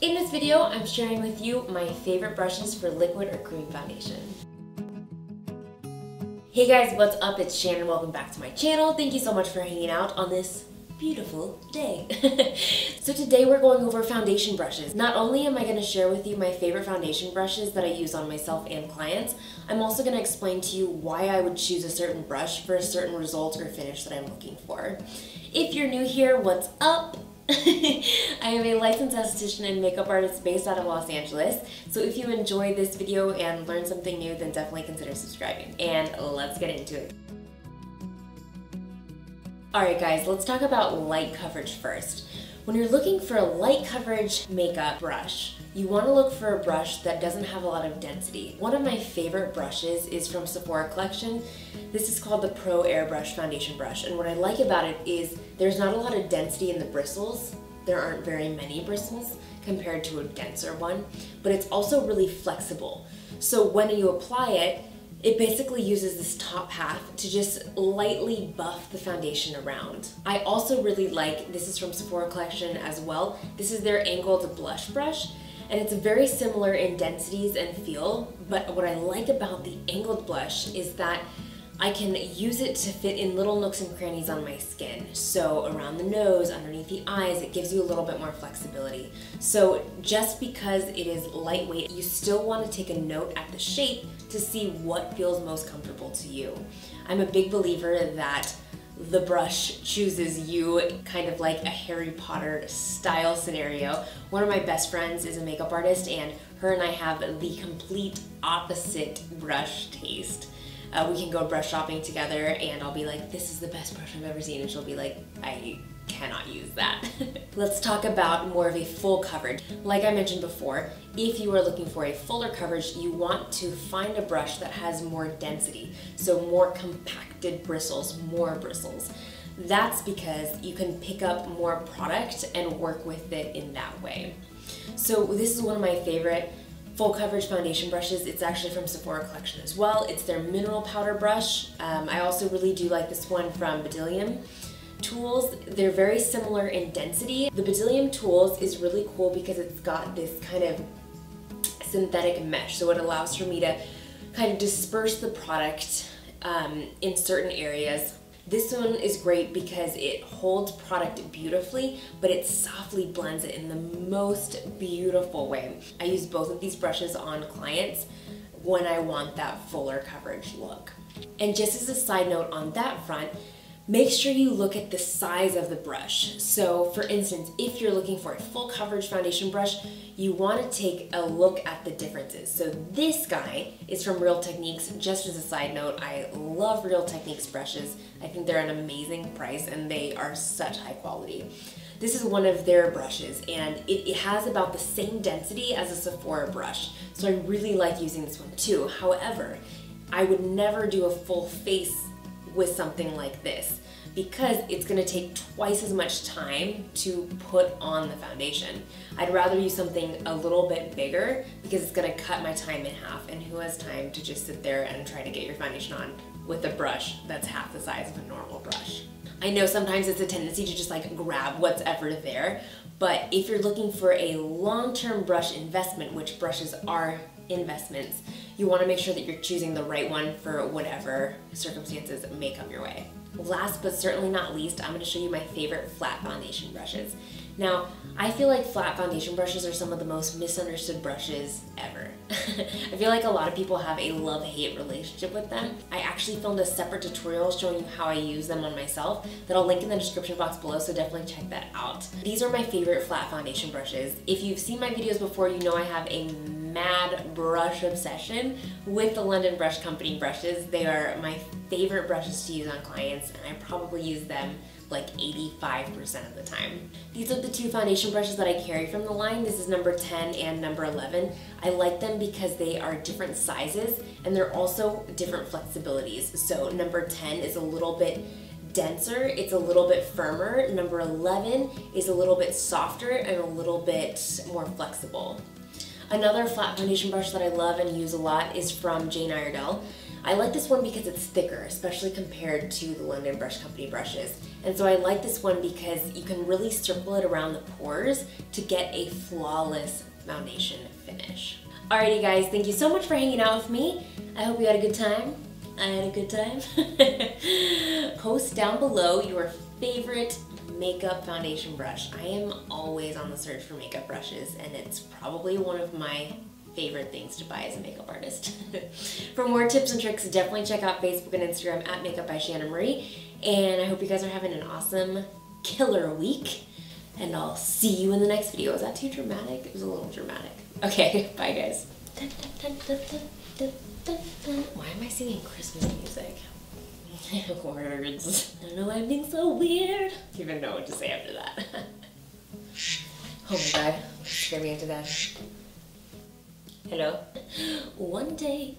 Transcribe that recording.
In this video, I'm sharing with you my favorite brushes for liquid or cream foundation. Hey guys, what's up? It's Shannon. Welcome back to my channel. Thank you so much for hanging out on this beautiful day. So today we're going over foundation brushes. Not only am I going to share with you my favorite foundation brushes that I use on myself and clients, I'm also going to explain to you why I would choose a certain brush for a certain result or finish that I'm looking for. If you're new here, what's up? I am a licensed esthetician and makeup artist based out of Los Angeles, so if you enjoyed this video and learned something new, then definitely consider subscribing. And let's get into it. Alright guys, let's talk about light coverage first. When you're looking for a light coverage makeup brush, you want to look for a brush that doesn't have a lot of density. One of my favorite brushes is from Sephora collection. This is called the Pro Airbrush foundation brush, and what I like about it is there's not a lot of density in the bristles. There aren't very many bristles compared to a denser one, but it's also really flexible. So when you apply it, it basically uses this top half to just lightly buff the foundation around. I also really like, this is from Sephora collection as well, this is their angled blush brush, and it's very similar in densities and feel, but what I like about the angled blush is that I can use it to fit in little nooks and crannies on my skin. So around the nose, underneath the eyes, it gives you a little bit more flexibility. So just because it is lightweight, you still want to take a note at the shape to see what feels most comfortable to you. I'm a big believer that the brush chooses you, kind of like a Harry Potter style scenario. One of my best friends is a makeup artist, and her and I have the complete opposite brush taste. We can go brush shopping together and I'll be like, this is the best brush I've ever seen, and she'll be like, I cannot use that. Let's talk about more of a full coverage. Like I mentioned before, if you are looking for a fuller coverage, you want to find a brush that has more density, so more compacted bristles, more bristles. That's because you can pick up more product and work with it in that way. So this is one of my favorite full coverage foundation brushes. It's actually from Sephora collection as well. It's their mineral powder brush. I also really do like this one from BDellium Tools. They're very similar in density. The BDellium Tools is really cool because it's got this kind of synthetic mesh, so it allows for me to kind of disperse the product in certain areas. This one is great because it holds product beautifully, but it softly blends it in the most beautiful way. I use both of these brushes on clients when I want that fuller coverage look. And just as a side note on that front, make sure you look at the size of the brush. So for instance, if you're looking for a full coverage foundation brush, you want to take a look at the differences. So this guy is from Real Techniques. Just as a side note, I love Real Techniques brushes. I think they're an amazing price and they are such high quality. This is one of their brushes, and it has about the same density as a Sephora brush. So I really like using this one too. However, I would never do a full face with something like this because it's going to take twice as much time to put on the foundation. I'd rather use something a little bit bigger because it's going to cut my time in half, and who has time to just sit there and try to get your foundation on with a brush that's half the size of a normal brush. I know sometimes it's a tendency to just like grab what's ever there, but if you're looking for a long-term brush investment, which brushes are investments, you want to make sure that you're choosing the right one for whatever circumstances may come your way. Last but certainly not least, I'm going to show you my favorite flat foundation brushes. Now, I feel like flat foundation brushes are some of the most misunderstood brushes ever. I feel like a lot of people have a love-hate relationship with them. I actually filmed a separate tutorial showing you how I use them on myself that I'll link in the description box below, so definitely check that out. These are my favorite flat foundation brushes. If you've seen my videos before, you know I have a mad brush obsession with the London Brush Company brushes. They are my favorite brushes to use on clients, and I probably use them like 85% of the time. These are the two foundation brushes that I carry from the line. This is number 10 and number 11. I like them because they are different sizes and they're also different flexibilities. So number 10 is a little bit denser, it's a little bit firmer. Number 11 is a little bit softer and a little bit more flexible. Another flat foundation brush that I love and use a lot is from Iredale. I like this one because it's thicker, especially compared to the London Brush Company brushes. And so I like this one because you can really circle it around the pores to get a flawless foundation finish. Alrighty guys, thank you so much for hanging out with me. I hope you had a good time. I had a good time. Post down below your favorite makeup foundation brush. I am always on the search for makeup brushes, and it's probably one of my favorite things to buy as a makeup artist. For more tips and tricks, definitely check out Facebook and Instagram at MakeupByShannonMarie. And I hope you guys are having an awesome, killer week. And I'll see you in the next video. Was that too dramatic? It was a little dramatic. Okay, bye guys. Why am I singing Christmas music? Words. I don't know why I'm being so weird. I don't even know what to say after that. Oh my god, scared me into that. Hello? One take.